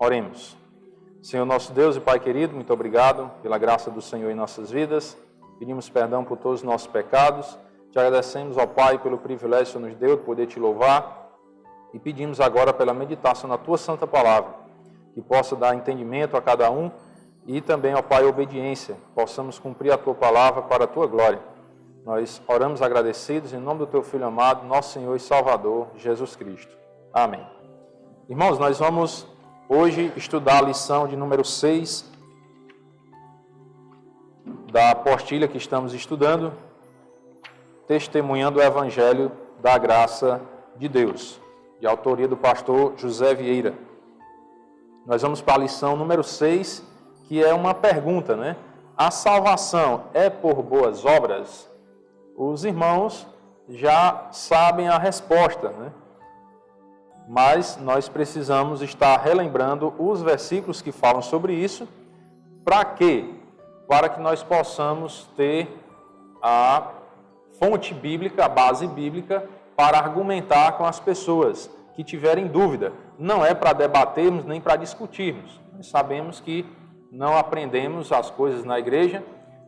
Oremos. Senhor nosso Deus e Pai querido, muito obrigado pela graça do Senhor em nossas vidas. Pedimos perdão por todos os nossos pecados. Te agradecemos, ó Pai, pelo privilégio que o Senhor nos deu de poder te louvar. E pedimos agora pela meditação na Tua Santa Palavra, que possa dar entendimento a cada um e também, ó Pai, obediência. Possamos cumprir a Tua Palavra para a Tua glória. Nós oramos agradecidos em nome do Teu Filho amado, nosso Senhor e Salvador, Jesus Cristo. Amém. Irmãos, nós vamos hoje estudar a lição de número 6 da apostila que estamos estudando, Testemunhando o Evangelho da Graça de Deus, de autoria do pastor José Vieira. Nós vamos para a lição número 6, que é uma pergunta, né? A salvação é por boas obras? Os irmãos já sabem a resposta, né? Mas nós precisamos estar relembrando os versículos que falam sobre isso. Para quê? Para que nós possamos ter a fonte bíblica, a base bíblica, para argumentar com as pessoas que tiverem dúvida. Não é para debatermos nem para discutirmos. Nós sabemos que não aprendemos as coisas na igreja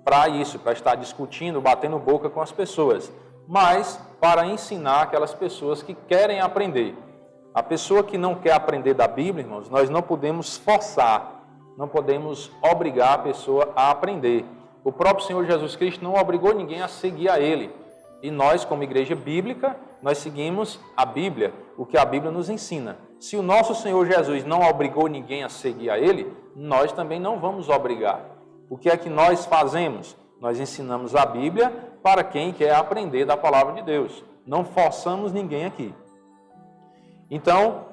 para isso, para estar discutindo, batendo boca com as pessoas, mas para ensinar aquelas pessoas que querem aprender. A pessoa que não quer aprender da Bíblia, irmãos, nós não podemos forçar, não podemos obrigar a pessoa a aprender. O próprio Senhor Jesus Cristo não obrigou ninguém a seguir a Ele. E nós, como igreja bíblica, nós seguimos a Bíblia, o que a Bíblia nos ensina. Se o nosso Senhor Jesus não obrigou ninguém a seguir a Ele, nós também não vamos obrigar. O que é que nós fazemos? Nós ensinamos a Bíblia para quem quer aprender da palavra de Deus. Não forçamos ninguém aqui. Então,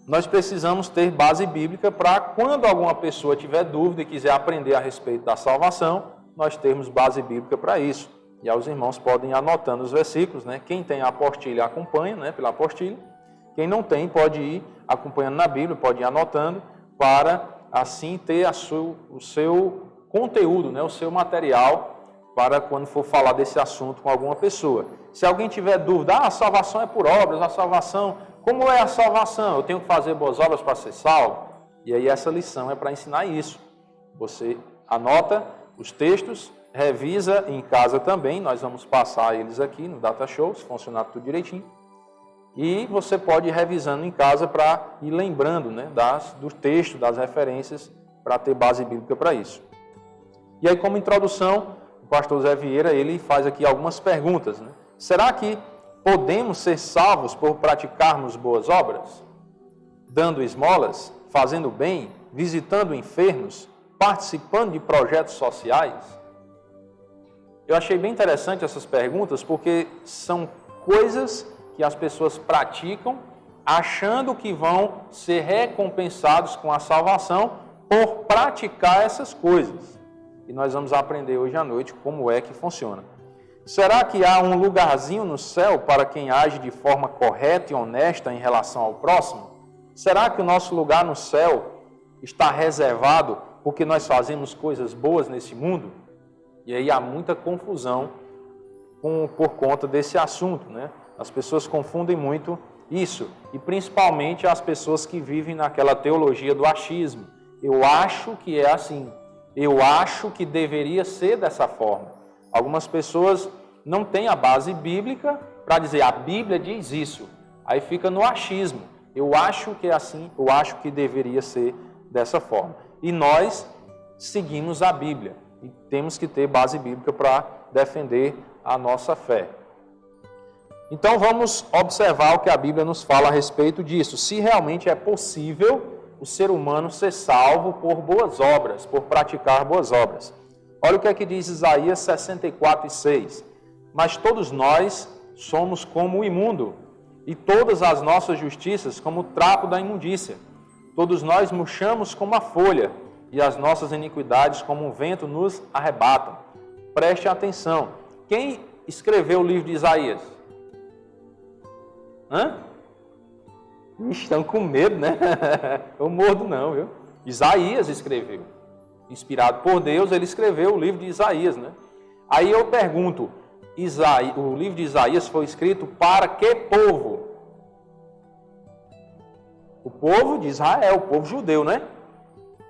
nós precisamos ter base bíblica para quando alguma pessoa tiver dúvida e quiser aprender a respeito da salvação, nós termos base bíblica para isso. E aí os irmãos podem ir anotando os versículos, né? Quem tem a apostilha acompanha, né? Pela apostilha. Quem não tem pode ir acompanhando na Bíblia, pode ir anotando, para assim ter o seu conteúdo, né? O seu material, para quando for falar desse assunto com alguma pessoa. Se alguém tiver dúvida, a salvação é por obras, a salvação... Como é a salvação? Eu tenho que fazer boas obras para ser salvo? E aí essa lição é para ensinar isso. Você anota os textos, revisa em casa também, nós vamos passar eles aqui no Data Show, se funcionar tudo direitinho. E você pode ir revisando em casa para ir lembrando, né, do texto, das referências, para ter base bíblica para isso. E aí, como introdução, o pastor Zé Vieira, ele faz aqui algumas perguntas, né? Será que podemos ser salvos por praticarmos boas obras? Dando esmolas, fazendo bem, visitando enfermos, participando de projetos sociais? Eu achei bem interessante essas perguntas, porque são coisas que as pessoas praticam, achando que vão ser recompensados com a salvação por praticar essas coisas. E nós vamos aprender hoje à noite como é que funciona. Será que há um lugarzinho no céu para quem age de forma correta e honesta em relação ao próximo? Será que o nosso lugar no céu está reservado porque nós fazemos coisas boas nesse mundo? E aí há muita confusão por conta desse assunto, né? As pessoas confundem muito isso, e principalmente as pessoas que vivem naquela teologia do achismo. Eu acho que é assim, eu acho que deveria ser dessa forma. Algumas pessoas não têm a base bíblica para dizer, a Bíblia diz isso. Aí fica no achismo. Eu acho que é assim, eu acho que deveria ser dessa forma. E nós seguimos a Bíblia. E temos que ter base bíblica para defender a nossa fé. Então vamos observar o que a Bíblia nos fala a respeito disso. Se realmente é possível o ser humano ser salvo por boas obras, por praticar boas obras. Olha o que é que diz Isaías 64:6. Mas todos nós somos como o imundo, e todas as nossas justiças como o trapo da imundícia. Todos nós murchamos como a folha, e as nossas iniquidades como um vento nos arrebatam. Preste atenção. Quem escreveu o livro de Isaías? Estão com medo, né? Eu mordo não, viu? Isaías escreveu. Inspirado por Deus, ele escreveu o livro de Isaías, né? Aí eu pergunto, o livro de Isaías foi escrito para que povo? O povo de Israel, o povo judeu, né?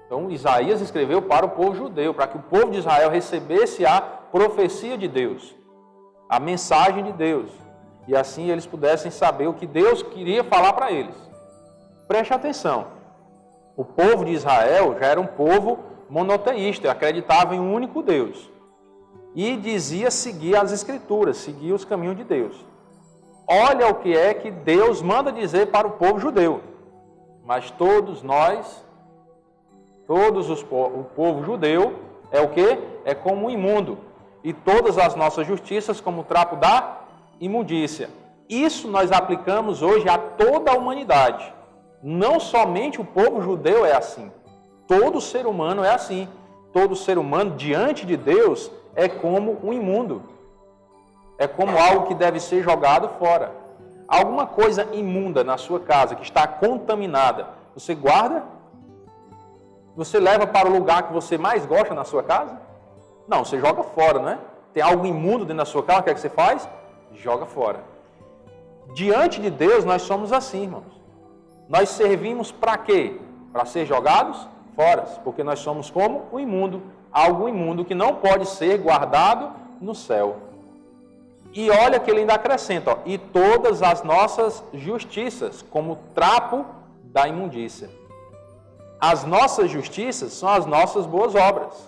Então, Isaías escreveu para o povo judeu, para que o povo de Israel recebesse a profecia de Deus, a mensagem de Deus, e assim eles pudessem saber o que Deus queria falar para eles. Preste atenção, o povo de Israel já era um povo monoteísta, acreditava em um único Deus, e dizia seguir as Escrituras, seguir os caminhos de Deus. Olha o que é que Deus manda dizer para o povo judeu. Mas todos nós, o povo judeu, é o quê? É como um imundo. E todas as nossas justiças como o trapo da imundícia. Isso nós aplicamos hoje a toda a humanidade. Não somente o povo judeu é assim. Todo ser humano é assim. Todo ser humano, diante de Deus, é como um imundo. É como algo que deve ser jogado fora. Alguma coisa imunda na sua casa, que está contaminada, você guarda? Você leva para o lugar que você mais gosta na sua casa? Não, você joga fora, não é? Tem algo imundo dentro da sua casa, o que é que você faz? Joga fora. Diante de Deus, nós somos assim, irmãos. Nós servimos para quê? Para ser jogados fora, porque nós somos como o imundo, algo imundo que não pode ser guardado no céu. E olha que ele ainda acrescenta, ó, e todas as nossas justiças, como trapo da imundícia. As nossas justiças são as nossas boas obras.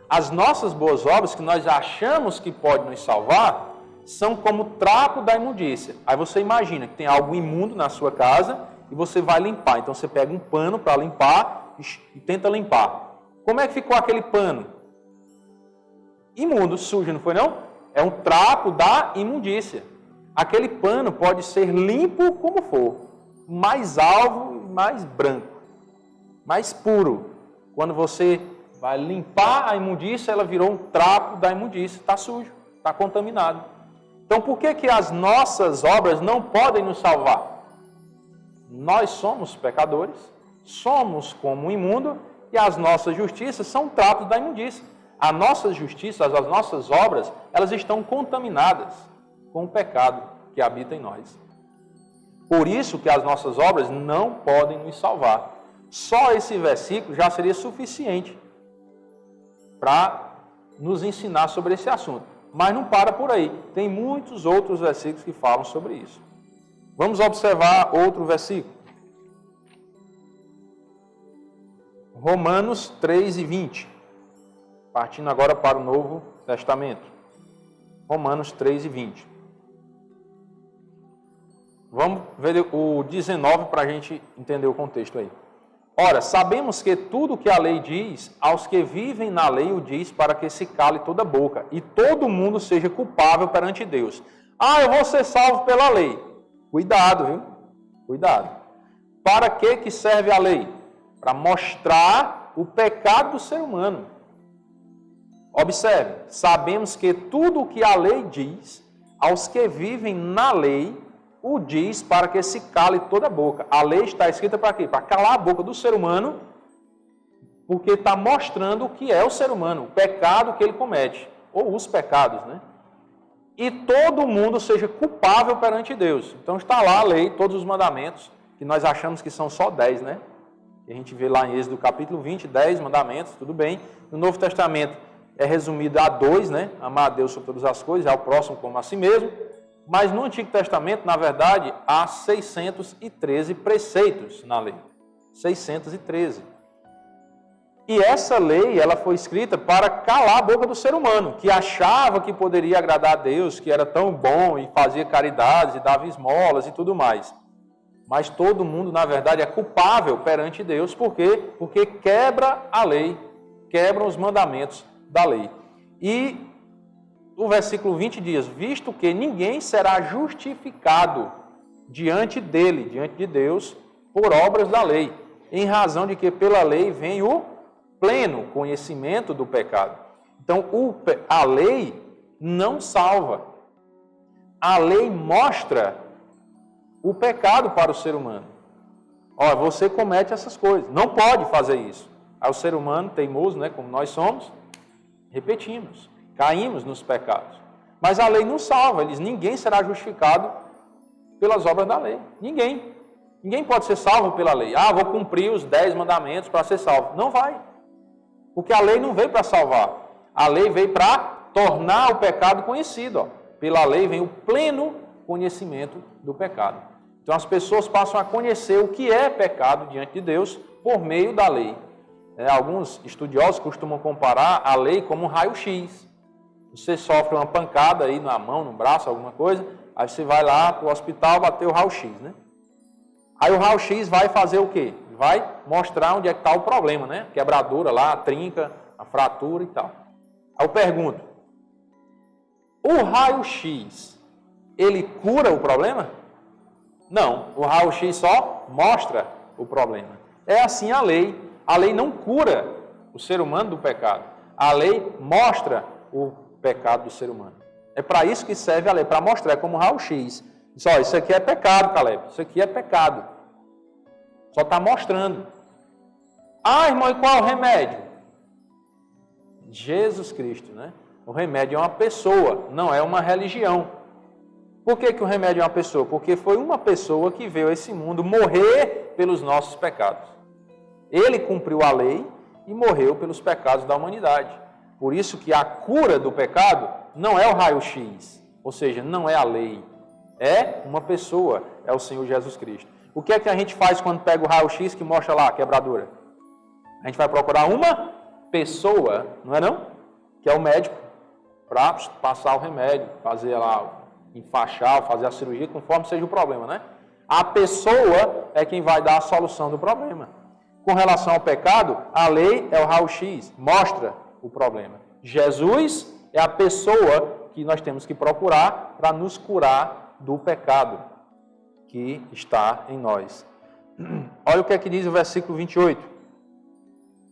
As nossas boas obras, que nós achamos que pode nos salvar, são como trapo da imundícia. Aí você imagina que tem algo imundo na sua casa e você vai limpar. Então você pega um pano para limpar e tenta limpar. Como é que ficou aquele pano? Imundo, sujo, não foi não? É um trapo da imundícia. Aquele pano pode ser limpo como for, mais alvo e mais branco, mais puro. Quando você vai limpar a imundícia, ela virou um trapo da imundícia, está sujo, está contaminado. Então, por que que as nossas obras não podem nos salvar? Nós somos pecadores, somos como um imundo, e as nossas justiças são trapos da imundícia. A nossa justiça, as nossas obras, elas estão contaminadas com o pecado que habita em nós. Por isso que as nossas obras não podem nos salvar. Só esse versículo já seria suficiente para nos ensinar sobre esse assunto. Mas não para por aí. Tem muitos outros versículos que falam sobre isso. Vamos observar outro versículo. Romanos 3:20. Partindo agora para o Novo Testamento. Romanos 3:20. Vamos ver o 19 para a gente entender o contexto aí. Ora, sabemos que tudo o que a lei diz, aos que vivem na lei o diz para que se cale toda boca e todo mundo seja culpável perante Deus. Ah, eu vou ser salvo pela lei. Cuidado, viu? Cuidado. Para que serve a lei? Para mostrar o pecado do ser humano. Observe, sabemos que tudo o que a lei diz, aos que vivem na lei, o diz para que se cale toda a boca. A lei está escrita para quê? Para calar a boca do ser humano, porque está mostrando o que é o ser humano, o pecado que ele comete, ou os pecados, né? E todo mundo seja culpável perante Deus. Então está lá a lei, todos os mandamentos, que nós achamos que são só 10, né? Que a gente vê lá em Êxodo capítulo 20, 10 mandamentos, tudo bem. No Novo Testamento é resumido a 2, né? Amar a Deus sobre todas as coisas, ao próximo como a si mesmo. Mas no Antigo Testamento, na verdade, há 613 preceitos na lei. 613. E essa lei, ela foi escrita para calar a boca do ser humano, que achava que poderia agradar a Deus, que era tão bom e fazia caridades e dava esmolas e tudo mais. Mas todo mundo, na verdade, é culpável perante Deus. Por quê? Porque quebra a lei, quebra os mandamentos da lei. E o versículo 20 diz, visto que ninguém será justificado diante dele, diante de Deus, por obras da lei, em razão de que pela lei vem o pleno conhecimento do pecado. Então, a lei não salva. A lei mostra o pecado para o ser humano. Olha, você comete essas coisas, não pode fazer isso. Aí o ser humano, teimoso, né, como nós somos, repetimos, caímos nos pecados. Mas a lei não salva, ninguém será justificado pelas obras da lei. Ninguém. Ninguém pode ser salvo pela lei. Ah, vou cumprir os 10 mandamentos para ser salvo. Não vai. Porque a lei não veio para salvar. A lei veio para tornar o pecado conhecido. Ó. Pela lei vem o pleno conhecimento do pecado. Então as pessoas passam a conhecer o que é pecado diante de Deus por meio da lei. Alguns estudiosos costumam comparar a lei como um raio-x. Você sofre uma pancada aí na mão, no braço, alguma coisa, aí você vai lá para o hospital bater o raio-x, né? Aí o raio-x vai fazer o quê? Vai mostrar onde é que está o problema, né? Quebradura lá, a trinca, a fratura e tal. Aí eu pergunto, o raio-x, ele cura o problema? Não, o raio-x só mostra o problema. É assim a lei. A lei não cura o ser humano do pecado. A lei mostra o pecado do ser humano. É para isso que serve a lei, para mostrar, é como raio-x. Isso aqui é pecado, Caleb. Isso aqui é pecado. Só está mostrando. Ah, irmão, e qual é o remédio? Jesus Cristo, né? O remédio é uma pessoa, não é uma religião. Por que o remédio é uma pessoa? Porque foi uma pessoa que veio a esse mundo morrer pelos nossos pecados. Ele cumpriu a lei e morreu pelos pecados da humanidade. Por isso que a cura do pecado não é o raio-x, ou seja, não é a lei. É uma pessoa, é o Senhor Jesus Cristo. O que é que a gente faz quando pega o raio-x que mostra lá a quebradura? A gente vai procurar uma pessoa, não é não? Que é o médico, para passar o remédio, fazer lá, enfaixar, fazer a cirurgia, conforme seja o problema, né? A pessoa é quem vai dar a solução do problema. Com relação ao pecado, a lei é o raio-x, mostra o problema. Jesus é a pessoa que nós temos que procurar para nos curar do pecado que está em nós. Olha o que é que diz o versículo 28.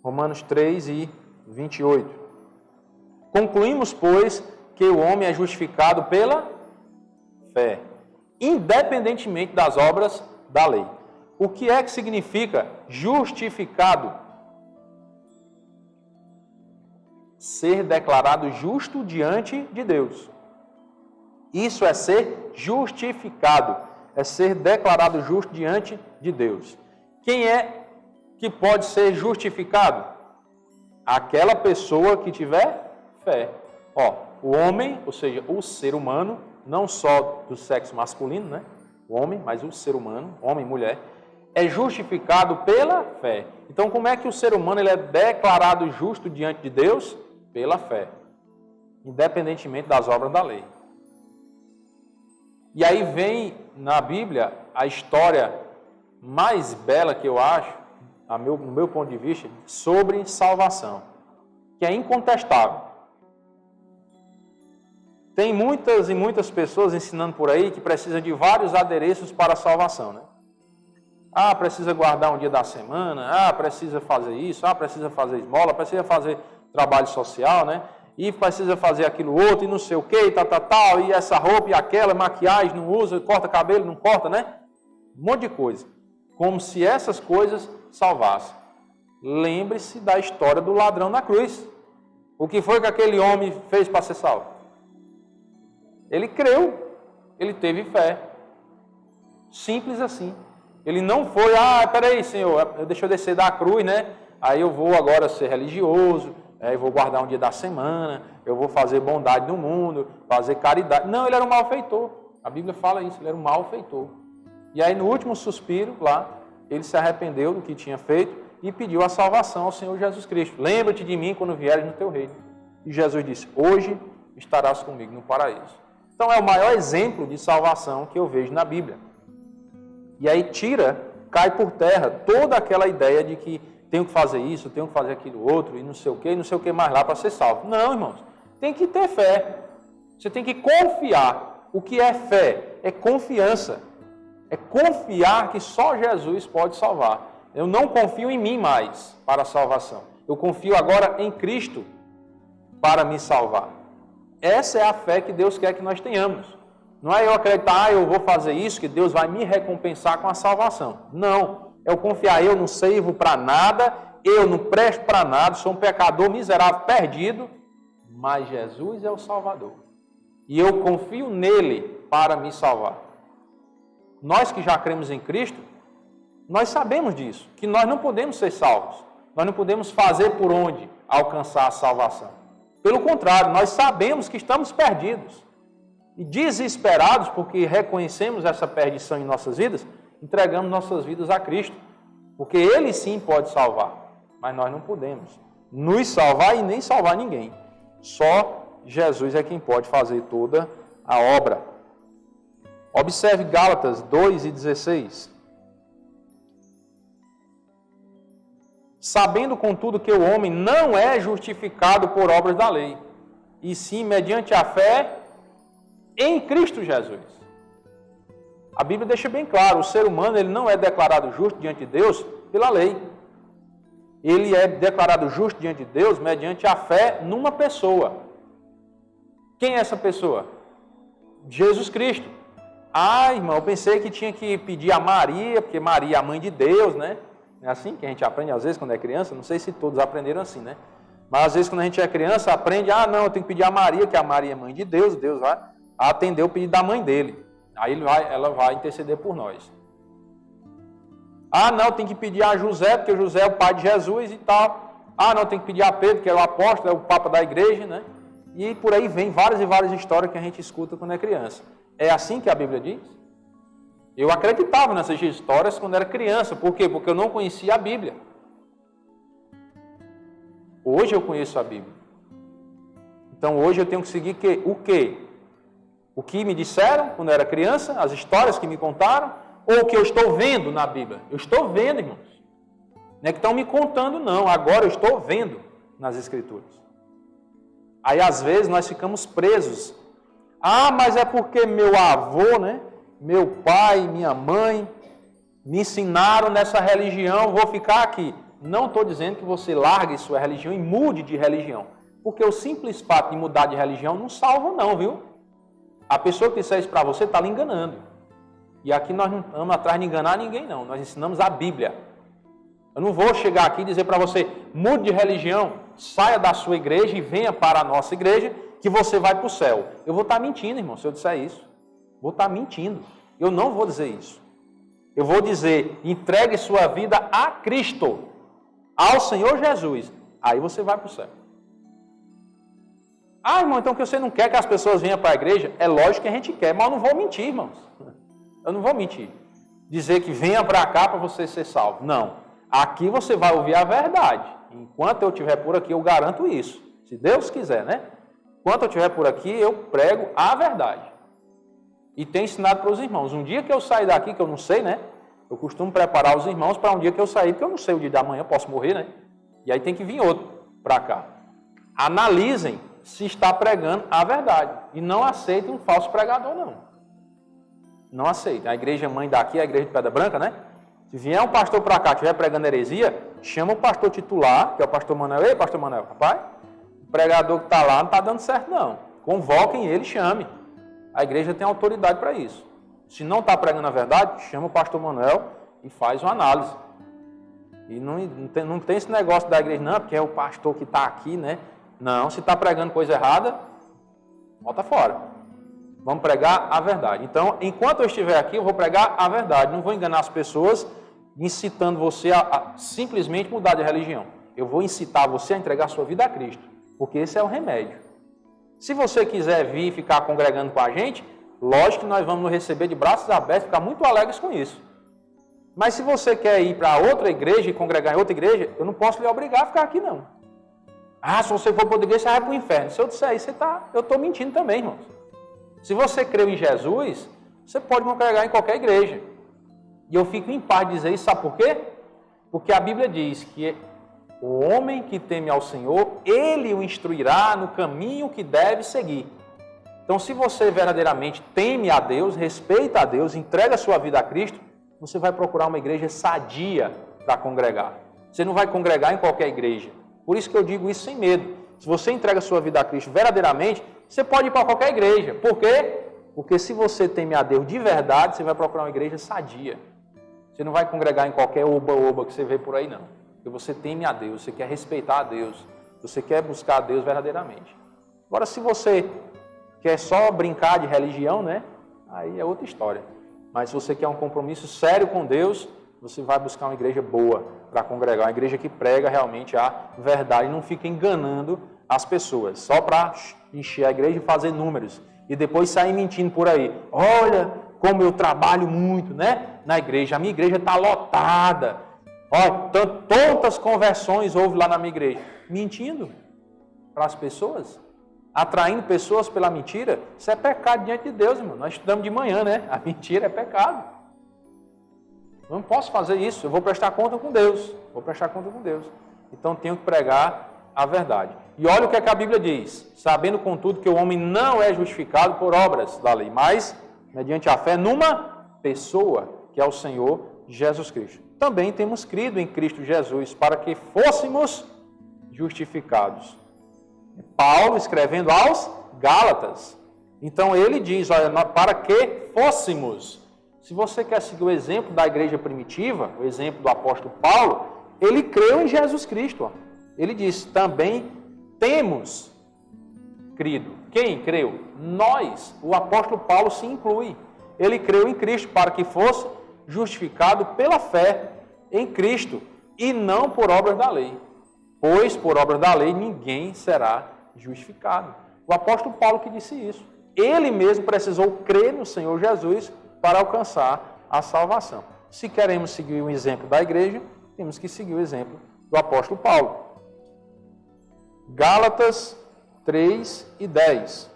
Romanos 3 e 28. Concluímos, pois, que o homem é justificado pela fé, independentemente das obras da lei. O que é que significa justificado? Ser declarado justo diante de Deus. Isso é ser justificado, é ser declarado justo diante de Deus. Quem é que pode ser justificado? Aquela pessoa que tiver fé. O homem, ou seja, o ser humano, não só do sexo masculino, né? O homem, mas o ser humano, homem e mulher, é justificado pela fé. Então, como é que o ser humano ele é declarado justo diante de Deus? Pela fé, independentemente das obras da lei. E aí vem na Bíblia a história mais bela que eu acho, no meu ponto de vista, sobre salvação, que é incontestável. Tem muitas e muitas pessoas ensinando por aí que precisam de vários adereços para a salvação, né? Ah, precisa guardar um dia da semana, precisa fazer isso, precisa fazer esmola, precisa fazer trabalho social, né? E precisa fazer aquilo outro, e não sei o que, tal, e essa roupa e aquela, maquiagem, não usa, corta cabelo, não corta, né? Um monte de coisa. Como se essas coisas salvassem. Lembre-se da história do ladrão na cruz. O que foi que aquele homem fez para ser salvo? Ele creu, ele teve fé. Simples assim. Ele não foi, peraí, Senhor, deixa eu descer da cruz, né? Aí eu vou agora ser religioso, eu vou guardar um dia da semana, eu vou fazer bondade no mundo, fazer caridade. Não, ele era um malfeitor. A Bíblia fala isso, ele era um malfeitor. E aí no último suspiro lá, ele se arrependeu do que tinha feito e pediu a salvação ao Senhor Jesus Cristo. Lembra-te de mim quando vieres no teu reino. E Jesus disse, hoje estarás comigo no paraíso. Então é o maior exemplo de salvação que eu vejo na Bíblia. E aí cai por terra toda aquela ideia de que tenho que fazer isso, tenho que fazer aquilo outro, e não sei o que mais lá para ser salvo. Não, irmãos, tem que ter fé. Você tem que confiar. O que é fé? É confiança. É confiar que só Jesus pode salvar. Eu não confio em mim mais para a salvação. Eu confio agora em Cristo para me salvar. Essa é a fé que Deus quer que nós tenhamos. Não é eu acreditar, eu vou fazer isso, que Deus vai me recompensar com a salvação. Não. É eu confiar, eu não sirvo para nada, eu não presto para nada, sou um pecador miserável, perdido, mas Jesus é o Salvador. E eu confio nele para me salvar. Nós que já cremos em Cristo, Nós sabemos disso, que nós não podemos ser salvos. Nós não podemos fazer por onde alcançar a salvação. Pelo contrário, nós sabemos que estamos perdidos. E desesperados, porque reconhecemos essa perdição em nossas vidas, entregamos nossas vidas a Cristo. Porque Ele sim pode salvar, mas nós não podemos nos salvar e nem salvar ninguém. Só Jesus é quem pode fazer toda a obra. Observe Gálatas 2:16. Sabendo, contudo, que o homem não é justificado por obras da lei, e sim mediante a fé em Cristo Jesus. A Bíblia deixa bem claro, o ser humano ele não é declarado justo diante de Deus pela lei. Ele é declarado justo diante de Deus mediante a fé numa pessoa. Quem é essa pessoa? Jesus Cristo. Ah, irmão, eu pensei que tinha que pedir a Maria, porque Maria é a mãe de Deus, né? É assim que a gente aprende às vezes quando é criança, não sei se todos aprenderam assim, né? Mas às vezes quando a gente é criança, aprende, não, eu tenho que pedir a Maria, que a Maria é mãe de Deus, Deus vai atender o pedido da mãe dele. Aí ela vai interceder por nós. Não, tem que pedir a José, porque José é o pai de Jesus e tal. Não, tem que pedir a Pedro, que é o apóstolo, é o papa da igreja, né? E por aí vem várias e várias histórias que a gente escuta quando é criança. É assim que a Bíblia diz? Eu acreditava nessas histórias quando era criança. Por quê? Porque eu não conhecia a Bíblia. Hoje eu conheço a Bíblia. Então hoje eu tenho que seguir o quê? O que me disseram quando eu era criança, as histórias que me contaram, ou o que eu estou vendo na Bíblia? Eu estou vendo, irmãos. Não é que estão me contando, não. Agora eu estou vendo nas Escrituras. Aí às vezes nós ficamos presos. Mas é porque meu avô, né? Meu pai, minha mãe, me ensinaram nessa religião, vou ficar aqui. Não estou dizendo que você largue sua religião e mude de religião. Porque o simples fato de mudar de religião não salva não, viu? A pessoa que disser isso para você está lhe enganando. E aqui nós não estamos atrás de enganar ninguém, não. Nós ensinamos a Bíblia. Eu não vou chegar aqui e dizer para você, mude de religião, saia da sua igreja e venha para a nossa igreja, que você vai para o céu. Eu vou estar mentindo, irmão, se eu disser isso. Vou estar mentindo. Eu não vou dizer isso. Eu vou dizer, entregue sua vida a Cristo, ao Senhor Jesus. Aí você vai para o céu. Irmão, então que você não quer que as pessoas venham para a igreja? É lógico que a gente quer, mas eu não vou mentir, irmãos. Eu não vou mentir. Dizer que venha para cá para você ser salvo. Não. Aqui você vai ouvir a verdade. Enquanto eu estiver por aqui, eu garanto isso. Se Deus quiser, né? Enquanto eu estiver por aqui, eu prego a verdade. E tenho ensinado para os irmãos. Um dia que eu sair daqui, que eu não sei, né? Eu costumo preparar os irmãos para um dia que eu sair, porque eu não sei o dia da manhã, posso morrer, né? E aí tem que vir outro para cá. Analisem se está pregando a verdade. E não aceitem um falso pregador, não. Não aceitem. A igreja mãe daqui é a igreja de Pedra Branca, né? Se vier um pastor para cá, estiver pregando heresia, chama o pastor titular, que é o pastor Manuel. Ei, pastor Manuel, rapaz, o pregador que está lá não está dando certo, não. Convoquem ele, chame. A igreja tem autoridade para isso. Se não está pregando a verdade, chama o pastor Manuel e faz uma análise. E não tem esse negócio da igreja, não, porque é o pastor que está aqui, né? Não, se está pregando coisa errada, volta fora. Vamos pregar a verdade. Então, enquanto eu estiver aqui, eu vou pregar a verdade. Não vou enganar as pessoas, incitando você a simplesmente mudar de religião. Eu vou incitar você a entregar a sua vida a Cristo, porque esse é o remédio. Se você quiser vir e ficar congregando com a gente, lógico que nós vamos nos receber de braços abertos, ficar muito alegres com isso. Mas se você quer ir para outra igreja e congregar em outra igreja, eu não posso lhe obrigar a ficar aqui, não. Se você for para outra igreja, você vai para o inferno. Se eu disser isso, eu estou mentindo também, irmãos. Se você creu em Jesus, você pode congregar em qualquer igreja. E eu fico em paz de dizer isso, sabe por quê? Porque a Bíblia diz que o homem que teme ao Senhor, Ele o instruirá no caminho que deve seguir. Então, se você verdadeiramente teme a Deus, respeita a Deus, entrega a sua vida a Cristo, você vai procurar uma igreja sadia para congregar. Você não vai congregar em qualquer igreja. Por isso que eu digo isso sem medo. Se você entrega a sua vida a Cristo verdadeiramente, você pode ir para qualquer igreja. Por quê? Porque se você teme a Deus de verdade, você vai procurar uma igreja sadia. Você não vai congregar em qualquer oba-oba que você vê por aí, não. Porque você teme a Deus, você quer respeitar a Deus, você quer buscar a Deus verdadeiramente. Agora, se você quer só brincar de religião, né? Aí é outra história. Mas se você quer um compromisso sério com Deus, você vai buscar uma igreja boa para congregar, uma igreja que prega realmente a verdade e não fica enganando as pessoas, só para encher a igreja e fazer números, e depois sair mentindo por aí. Olha como eu trabalho muito, né, na igreja, a minha igreja está lotada, olha, tantas conversões houve lá na minha igreja. Mentindo para as pessoas, atraindo pessoas pela mentira, isso é pecado diante de Deus, irmão. Nós estudamos de manhã, né? A mentira é pecado. Eu não posso fazer isso, eu vou prestar conta com Deus. Vou prestar conta com Deus. Então tenho que pregar a verdade. E olha o que a Bíblia diz: sabendo contudo que o homem não é justificado por obras da lei, mas mediante a fé numa pessoa, que é o Senhor Jesus Cristo. Também temos crido em Cristo Jesus para que fôssemos justificados. Paulo escrevendo aos Gálatas. Então ele diz, olha, para que fôssemos. Se você quer seguir o exemplo da igreja primitiva, o exemplo do apóstolo Paulo, ele creu em Jesus Cristo. Ó. Ele diz, também temos crido. Quem creu? Nós. O apóstolo Paulo se inclui. Ele creu em Cristo para que fosse justificado pela fé em Cristo e não por obras da lei. Pois por obras da lei ninguém será justificado. O apóstolo Paulo que disse isso. Ele mesmo precisou crer no Senhor Jesus para alcançar a salvação. Se queremos seguir o exemplo da igreja, temos que seguir o exemplo do apóstolo Paulo. Gálatas 3 e 10.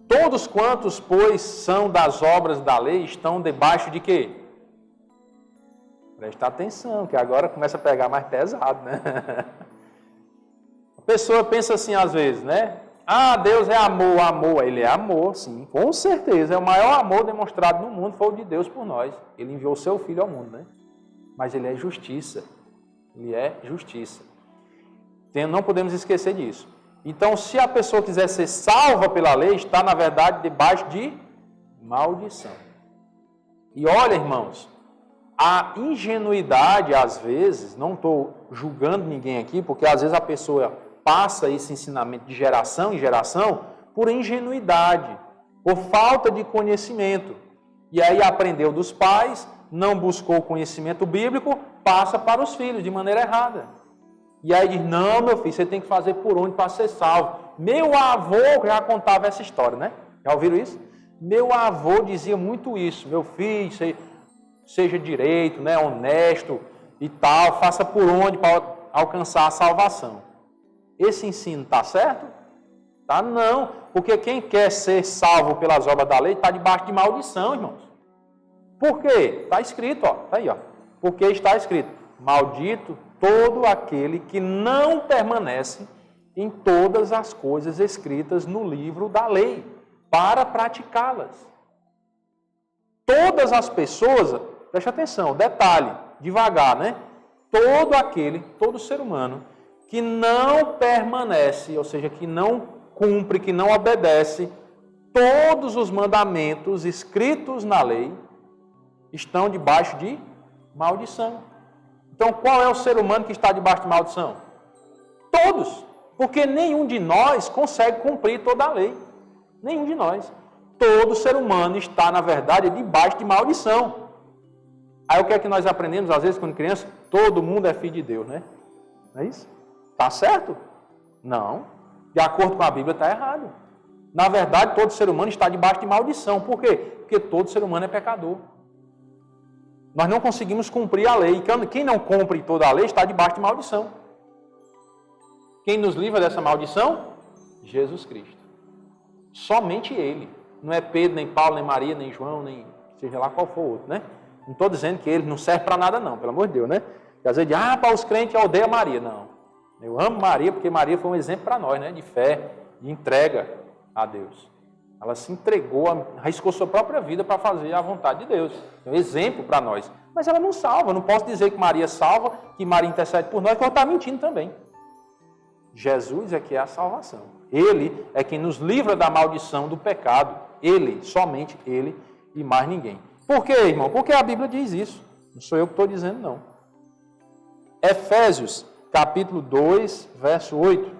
Todos quantos, pois, são das obras da lei, estão debaixo de quê? Presta atenção, que agora começa a pegar mais pesado, né? A pessoa pensa assim às vezes, né? Ah, Deus é amor, amor. Ele é amor, sim, com certeza. É o maior amor demonstrado no mundo, foi o de Deus por nós. Ele enviou o seu Filho ao mundo, né? Mas ele é justiça. Ele é justiça. Não podemos esquecer disso. Então, se a pessoa quiser ser salva pela lei, está, na verdade, debaixo de maldição. E olha, irmãos, a ingenuidade, às vezes, não estou julgando ninguém aqui, porque às vezes a pessoa passa esse ensinamento de geração em geração por ingenuidade, por falta de conhecimento. E aí aprendeu dos pais, não buscou o conhecimento bíblico, passa para os filhos de maneira errada. E aí diz, não, meu filho, você tem que fazer por onde para ser salvo. Meu avô já contava essa história, né? Já ouviram isso? Meu avô dizia muito isso. Meu filho, seja direito, né, honesto e tal, faça por onde para alcançar a salvação. Esse ensino está certo? Tá não, porque quem quer ser salvo pelas obras da lei está debaixo de maldição, irmãos. Por quê? Está escrito, ó, tá aí, ó. Porque está escrito, maldito todo aquele que não permanece em todas as coisas escritas no livro da lei, para praticá-las. Todas as pessoas, preste atenção, detalhe, devagar, né? Todo ser humano que não permanece, ou seja, que não cumpre, que não obedece todos os mandamentos escritos na lei, estão debaixo de maldição. Então, qual é o ser humano que está debaixo de maldição? Todos. Porque nenhum de nós consegue cumprir toda a lei. Nenhum de nós. Todo ser humano está, na verdade, debaixo de maldição. Aí o que é que nós aprendemos, às vezes, quando criança? Todo mundo é filho de Deus, né? Não é isso? Está certo? Não. De acordo com a Bíblia, está errado. Na verdade, todo ser humano está debaixo de maldição. Por quê? Porque todo ser humano é pecador. Nós não conseguimos cumprir a lei. Quem não cumpre toda a lei está debaixo de maldição. Quem nos livra dessa maldição? Jesus Cristo. Somente Ele. Não é Pedro, nem Paulo, nem Maria, nem João, nem seja lá qual for o outro, né? Não estou dizendo que ele não serve para nada não, pelo amor de Deus, né? Às vezes, para os crentes eu odeio Maria. Não. Eu amo Maria porque Maria foi um exemplo para nós, né? De fé, de entrega a Deus. Ela se entregou, arriscou sua própria vida para fazer a vontade de Deus. É um exemplo para nós. Mas ela não salva. Eu não posso dizer que Maria salva, que Maria intercede por nós, porque ela está mentindo também. Jesus é que é a salvação. Ele é quem nos livra da maldição do pecado. Ele, somente Ele e mais ninguém. Por quê, irmão? Porque a Bíblia diz isso. Não sou eu que estou dizendo, não. Efésios, capítulo 2, verso 8,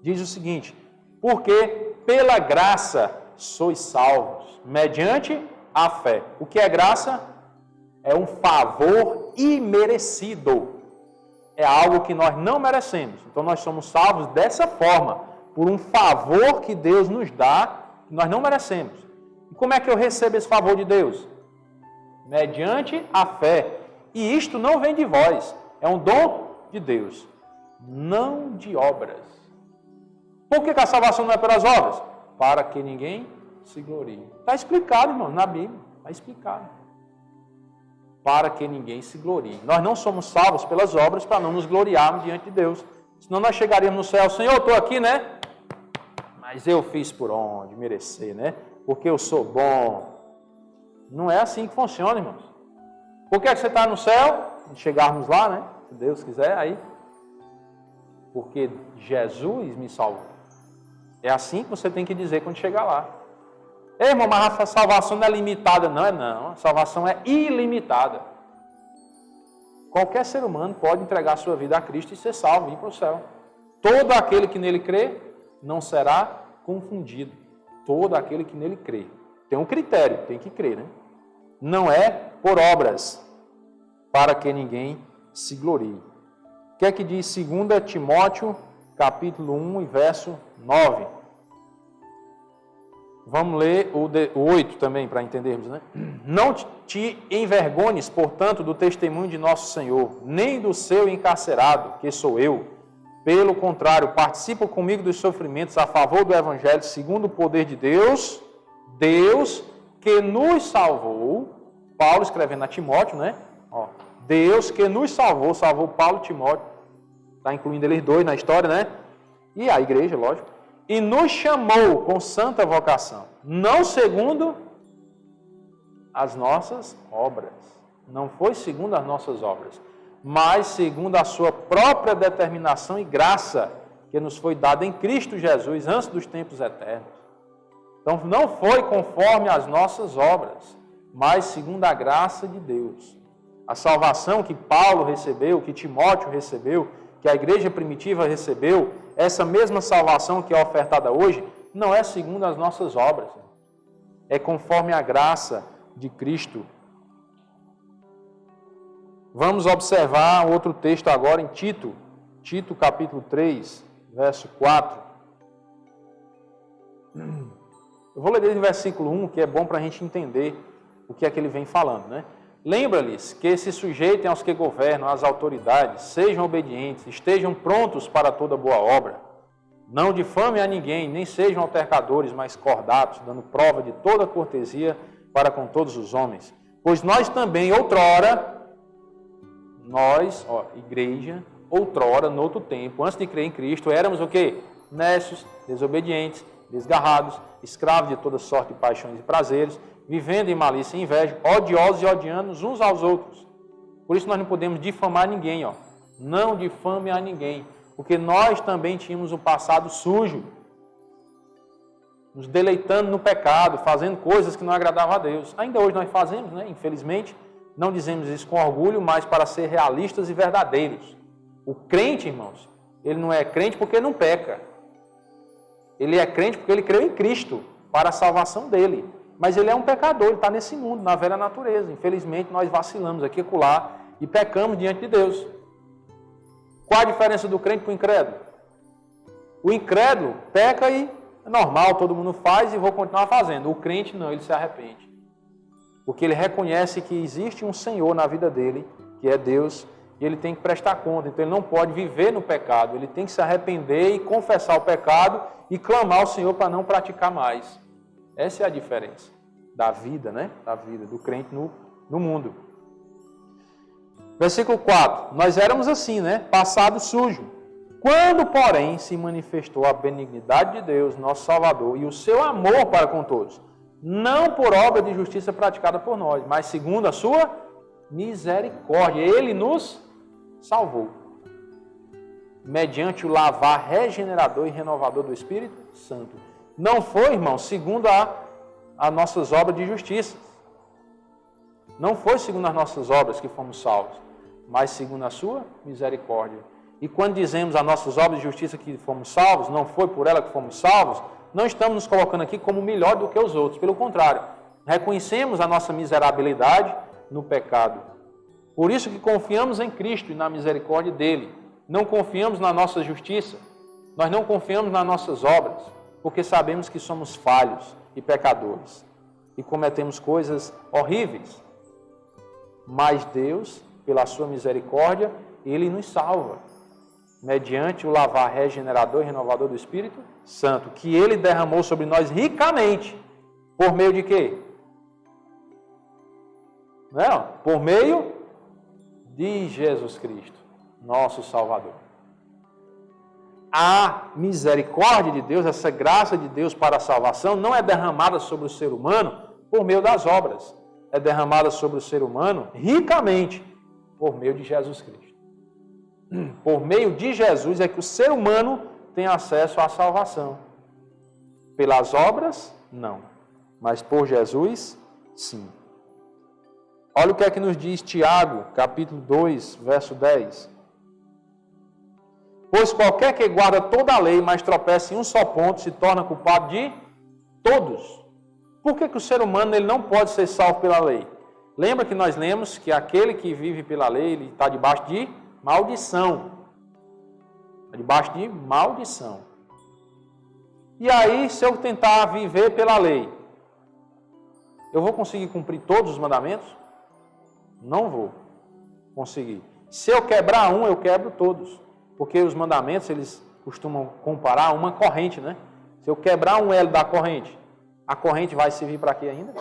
diz o seguinte: porque pela graça sois salvos, mediante a fé. O que é graça? é um favor imerecido. É algo que nós não merecemos. Então nós somos salvos dessa forma, por um favor que Deus nos dá, que nós não merecemos. E como é que eu recebo esse favor de Deus? Mediante a fé. E isto não vem de vós, é um dom de Deus, não de obras. Por que a salvação não é pelas obras? Para que ninguém se glorie. Está explicado, irmão, na Bíblia. Está explicado. Para que ninguém se glorie. Nós não somos salvos pelas obras para não nos gloriarmos diante de Deus. Senão nós chegaríamos no céu, Senhor, eu estou aqui, né? Mas eu fiz por onde? Merecer, né? Porque eu sou bom. Não é assim que funciona, irmãos. Por que você está no céu? Chegarmos lá, né? Se Deus quiser, aí. Porque Jesus me salvou. É assim que você tem que dizer quando chegar lá. Ei, irmão, mas a salvação não é limitada. Não é não. A salvação é ilimitada. Qualquer ser humano pode entregar a sua vida a Cristo e ser salvo e ir para o céu. Todo aquele que nele crê não será confundido. Todo aquele que nele crê. Tem um critério, tem que crer, né? Não é por obras, para que ninguém se glorie. O que é que diz 2 Timóteo, capítulo 1 e verso 9? Vamos ler o 8 também, para entendermos, né? Não te envergonhes, portanto, do testemunho de nosso Senhor, nem do seu encarcerado, que sou eu. Pelo contrário, participa comigo dos sofrimentos a favor do Evangelho, segundo o poder de Deus, Deus que nos salvou. Paulo escrevendo a Timóteo, né? Ó, Deus que nos salvou, salvou Paulo e Timóteo. Está incluindo eles dois na história, né? E a igreja, lógico. E nos chamou com santa vocação, não segundo as nossas obras. Não foi segundo as nossas obras, mas segundo a sua própria determinação e graça, que nos foi dada em Cristo Jesus, antes dos tempos eternos. Então, não foi conforme as nossas obras, mas segundo a graça de Deus. A salvação que Paulo recebeu, que Timóteo recebeu, que a igreja primitiva recebeu, essa mesma salvação que é ofertada hoje, não é segundo as nossas obras. É conforme a graça de Cristo. Vamos observar outro texto agora em Tito. Tito capítulo 3, verso 4. Eu vou ler desde o versículo 1, que é bom para a gente entender o que é que ele vem falando, né? Lembra-lhes que se sujeitem aos que governam, às autoridades, sejam obedientes, estejam prontos para toda boa obra. Não difamem a ninguém, nem sejam altercadores, mas cordatos, dando prova de toda cortesia para com todos os homens. Pois nós também, outrora, igreja, outrora, no outro tempo, antes de crer em Cristo, éramos o quê? Nécios, desobedientes, desgarrados, escravos de toda sorte de paixões e prazeres, vivendo em malícia e inveja, odiosos e odiando uns aos outros. Por isso nós não podemos difamar ninguém, ó. Não difame a ninguém, porque nós também tínhamos um passado sujo, nos deleitando no pecado, fazendo coisas que não agradavam a Deus. Ainda hoje nós fazemos, né? Infelizmente, não dizemos isso com orgulho, mas para ser realistas e verdadeiros. O crente, irmãos, ele não é crente porque não peca. Ele é crente porque ele creu em Cristo, para a salvação dele. Mas ele é um pecador, ele está nesse mundo, na velha natureza. Infelizmente, nós vacilamos aqui e acolá e pecamos diante de Deus. Qual a diferença do crente para o incrédulo? O incrédulo peca e é normal, todo mundo faz e vou continuar fazendo. O crente não, ele se arrepende. Porque ele reconhece que existe um Senhor na vida dele, que é Deus, e ele tem que prestar conta. Então ele não pode viver no pecado, ele tem que se arrepender e confessar o pecado e clamar ao Senhor para não praticar mais. Essa é a diferença da vida, né? Da vida do crente no mundo. Versículo 4. Nós éramos assim, né? Passado sujo. Quando, porém, se manifestou a benignidade de Deus, nosso Salvador, e o seu amor para com todos, não por obra de justiça praticada por nós, mas segundo a sua misericórdia. Ele nos salvou, mediante o lavar regenerador e renovador do Espírito Santo. Não foi, irmão, segundo as nossas obras de justiça. Não foi segundo as nossas obras que fomos salvos, mas segundo a sua misericórdia. E quando dizemos as nossas obras de justiça que fomos salvos, não foi por ela que fomos salvos, não estamos nos colocando aqui como melhor do que os outros. Pelo contrário, reconhecemos a nossa miserabilidade, no pecado. Por isso que confiamos em Cristo e na misericórdia dele. Não confiamos na nossa justiça. Nós não confiamos nas nossas obras, porque sabemos que somos falhos e pecadores e cometemos coisas horríveis. Mas Deus, pela sua misericórdia, ele nos salva, mediante o lavar regenerador e renovador do Espírito Santo, que ele derramou sobre nós ricamente. Por meio de quê? Não, por meio de Jesus Cristo, nosso Salvador. A misericórdia de Deus, essa graça de Deus para a salvação, não é derramada sobre o ser humano por meio das obras. É derramada sobre o ser humano ricamente por meio de Jesus Cristo. Por meio de Jesus é que o ser humano tem acesso à salvação. Pelas obras, não. Mas por Jesus, sim. Olha o que é que nos diz Tiago, capítulo 2, verso 10. Pois qualquer que guarda toda a lei, mas tropeça em um só ponto, se torna culpado de todos. Por que o ser humano ele não pode ser salvo pela lei? Lembra que nós lemos que aquele que vive pela lei, ele está debaixo de maldição. Está debaixo de maldição. E aí, se eu tentar viver pela lei, eu vou conseguir cumprir todos os mandamentos? Não vou conseguir. Se eu quebrar um, eu quebro todos. Porque os mandamentos, eles costumam comparar uma corrente, né? Se eu quebrar um elo da corrente, a corrente vai servir para quê ainda?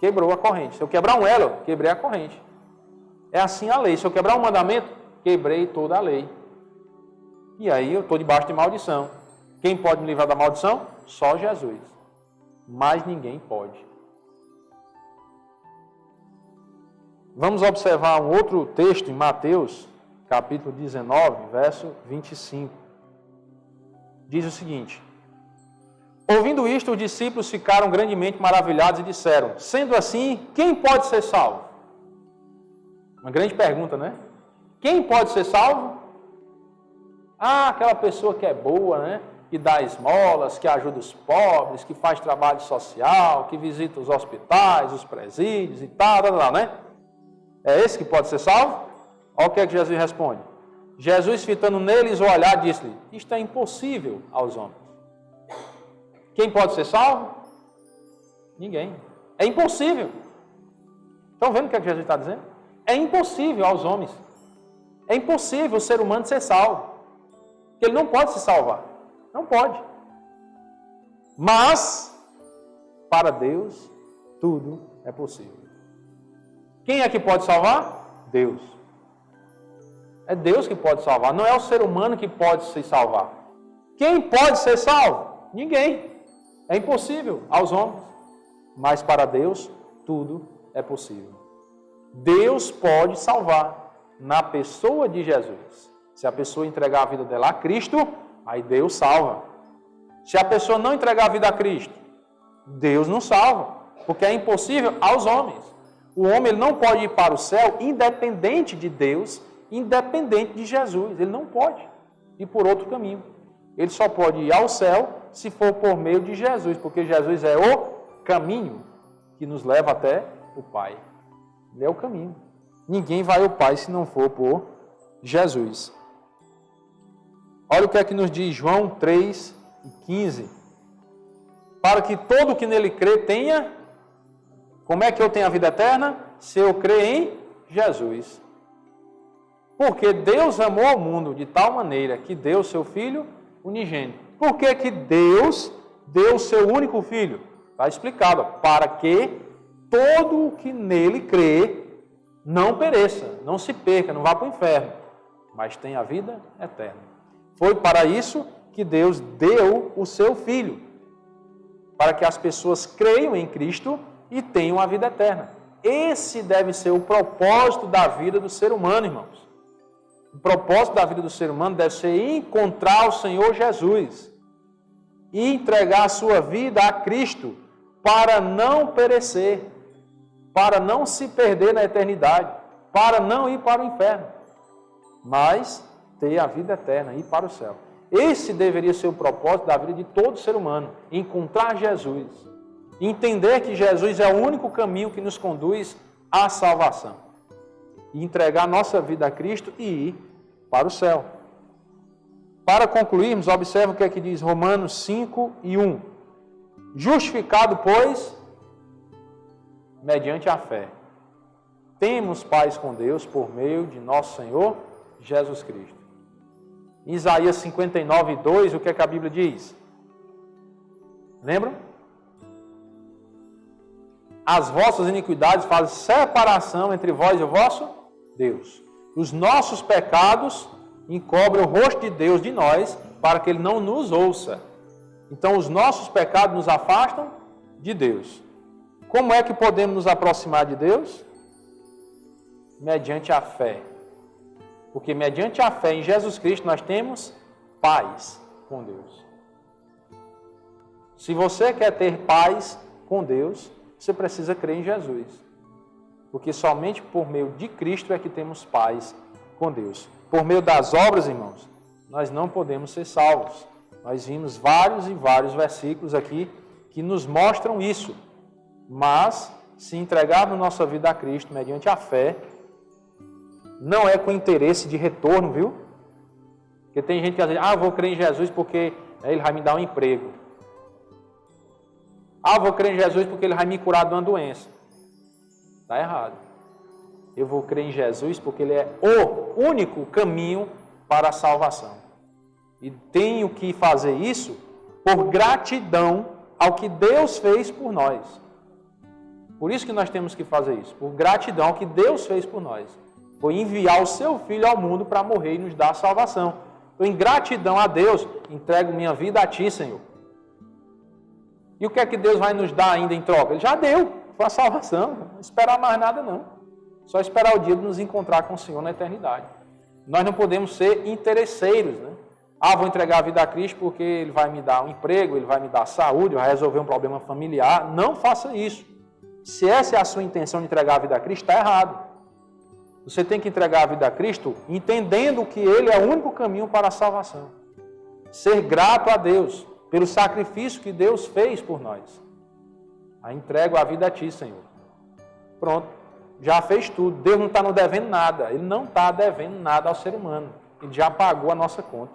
Quebrou a corrente. Se eu quebrar um elo, quebrei a corrente. É assim a lei. Se eu quebrar um mandamento, quebrei toda a lei. E aí eu estou debaixo de maldição. Quem pode me livrar da maldição? Só Jesus. Mas ninguém pode. Vamos observar um outro texto em Mateus, capítulo 19, verso 25. Diz o seguinte: ouvindo isto, os discípulos ficaram grandemente maravilhados e disseram: sendo assim, quem pode ser salvo? Uma grande pergunta, né? Quem pode ser salvo? Ah, aquela pessoa que é boa, né? Que dá esmolas, que ajuda os pobres, que faz trabalho social, que visita os hospitais, os presídios e tal, né? É esse que pode ser salvo? Olha o que é que Jesus responde. Jesus, fitando neles o olhar, disse-lhe: isto é impossível aos homens. Quem pode ser salvo? Ninguém. É impossível. Estão vendo o que é que Jesus está dizendo? É impossível aos homens. É impossível o ser humano ser salvo. Porque ele não pode se salvar. Não pode. Mas, para Deus, tudo é possível. Quem é que pode salvar? Deus. É Deus que pode salvar. Não é o ser humano que pode se salvar. Quem pode ser salvo? Ninguém. É impossível aos homens. Mas para Deus, tudo é possível. Deus pode salvar na pessoa de Jesus. Se a pessoa entregar a vida dela a Cristo, aí Deus salva. Se a pessoa não entregar a vida a Cristo, Deus não salva. Porque é impossível aos homens. O homem ele não pode ir para o céu independente de Deus, independente de Jesus. Ele não pode ir por outro caminho. Ele só pode ir ao céu se for por meio de Jesus, porque Jesus é o caminho que nos leva até o Pai. Ele é o caminho. Ninguém vai ao Pai se não for por Jesus. Olha o que é que nos diz João 3:15. Para que todo o que nele crê tenha... Como é que eu tenho a vida eterna? Se eu crer em Jesus. Porque Deus amou o mundo de tal maneira que deu o seu Filho unigênito. Por que que Deus deu o seu único Filho? Está explicado. Para que todo o que nele crê não pereça, não se perca, não vá para o inferno, mas tenha a vida eterna. Foi para isso que Deus deu o seu Filho. Para que as pessoas creiam em Cristo e tenham a vida eterna. Esse deve ser o propósito da vida do ser humano, irmãos. O propósito da vida do ser humano deve ser encontrar o Senhor Jesus e entregar a sua vida a Cristo para não perecer, para não se perder na eternidade, para não ir para o inferno, mas ter a vida eterna, ir para o céu. Esse deveria ser o propósito da vida de todo ser humano, encontrar Jesus, entender que Jesus é o único caminho que nos conduz à salvação. E entregar nossa vida a Cristo e ir para o céu. Para concluirmos, observe o que é que diz Romanos 5 e 1. Justificado, pois, mediante a fé, temos paz com Deus por meio de nosso Senhor Jesus Cristo. Em Isaías 59, 2, o que é que a Bíblia diz? Lembram? As vossas iniquidades fazem separação entre vós e o vosso Deus. Os nossos pecados encobrem o rosto de Deus de nós, para que Ele não nos ouça. Então, os nossos pecados nos afastam de Deus. Como é que podemos nos aproximar de Deus? Mediante a fé. Porque mediante a fé em Jesus Cristo, nós temos paz com Deus. Se você quer ter paz com Deus, você precisa crer em Jesus. Porque somente por meio de Cristo é que temos paz com Deus. Por meio das obras, irmãos, nós não podemos ser salvos. Nós vimos vários e vários versículos aqui que nos mostram isso. Mas, se entregarmos nossa vida a Cristo mediante a fé, não é com interesse de retorno, viu? Porque tem gente que diz, vou crer em Jesus porque Ele vai me dar um emprego. Vou crer em Jesus porque Ele vai me curar de uma doença. Está errado. Eu vou crer em Jesus porque Ele é o único caminho para a salvação. E tenho que fazer isso por gratidão ao que Deus fez por nós. Por isso que nós temos que fazer isso. Por gratidão ao que Deus fez por nós. Foi enviar o seu Filho ao mundo para morrer e nos dar a salvação. Então, em gratidão a Deus, entrego minha vida a Ti, Senhor. E o que é que Deus vai nos dar ainda em troca? Ele já deu, foi a salvação. Não esperar mais nada, não. Só esperar o dia de nos encontrar com o Senhor na eternidade. Nós não podemos ser interesseiros, né? Vou entregar a vida a Cristo porque Ele vai me dar um emprego, Ele vai me dar saúde, vai resolver um problema familiar. Não faça isso. Se essa é a sua intenção de entregar a vida a Cristo, está errado. Você tem que entregar a vida a Cristo entendendo que Ele é o único caminho para a salvação. Ser grato a Deus pelo sacrifício que Deus fez por nós. Entrego a vida a Ti, Senhor. Pronto. Já fez tudo. Deus não está nos devendo nada. Ele não está devendo nada ao ser humano. Ele já pagou a nossa conta.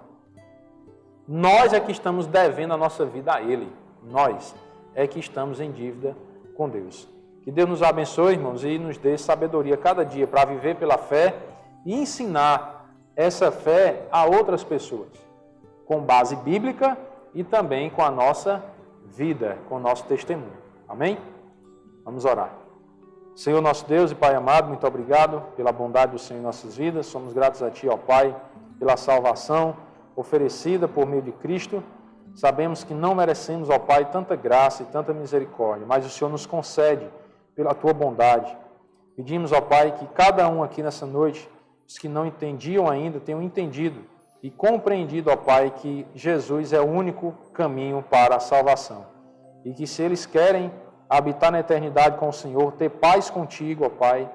Nós é que estamos devendo a nossa vida a Ele. Nós é que estamos em dívida com Deus. Que Deus nos abençoe, irmãos, e nos dê sabedoria cada dia para viver pela fé e ensinar essa fé a outras pessoas, com base bíblica e também com a nossa vida, com o nosso testemunho. Amém? Vamos orar. Senhor nosso Deus e Pai amado, muito obrigado pela bondade do Senhor em nossas vidas. Somos gratos a Ti, ó Pai, pela salvação oferecida por meio de Cristo. Sabemos que não merecemos, ó Pai, tanta graça e tanta misericórdia, mas o Senhor nos concede pela Tua bondade. Pedimos, ó Pai, que cada um aqui nessa noite, os que não entendiam ainda, tenham entendido e compreendido, ó Pai, que Jesus é o único caminho para a salvação. E que se eles querem habitar na eternidade com o Senhor, ter paz contigo, ó Pai,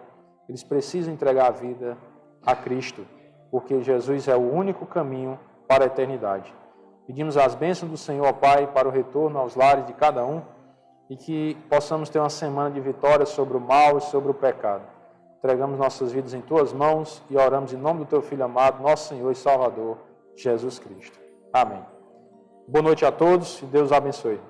eles precisam entregar a vida a Cristo, porque Jesus é o único caminho para a eternidade. Pedimos as bênçãos do Senhor, ó Pai, para o retorno aos lares de cada um e que possamos ter uma semana de vitória sobre o mal e sobre o pecado. Entregamos nossas vidas em Tuas mãos e oramos em nome do Teu Filho amado, nosso Senhor e Salvador, Jesus Cristo. Amém. Boa noite a todos e Deus abençoe.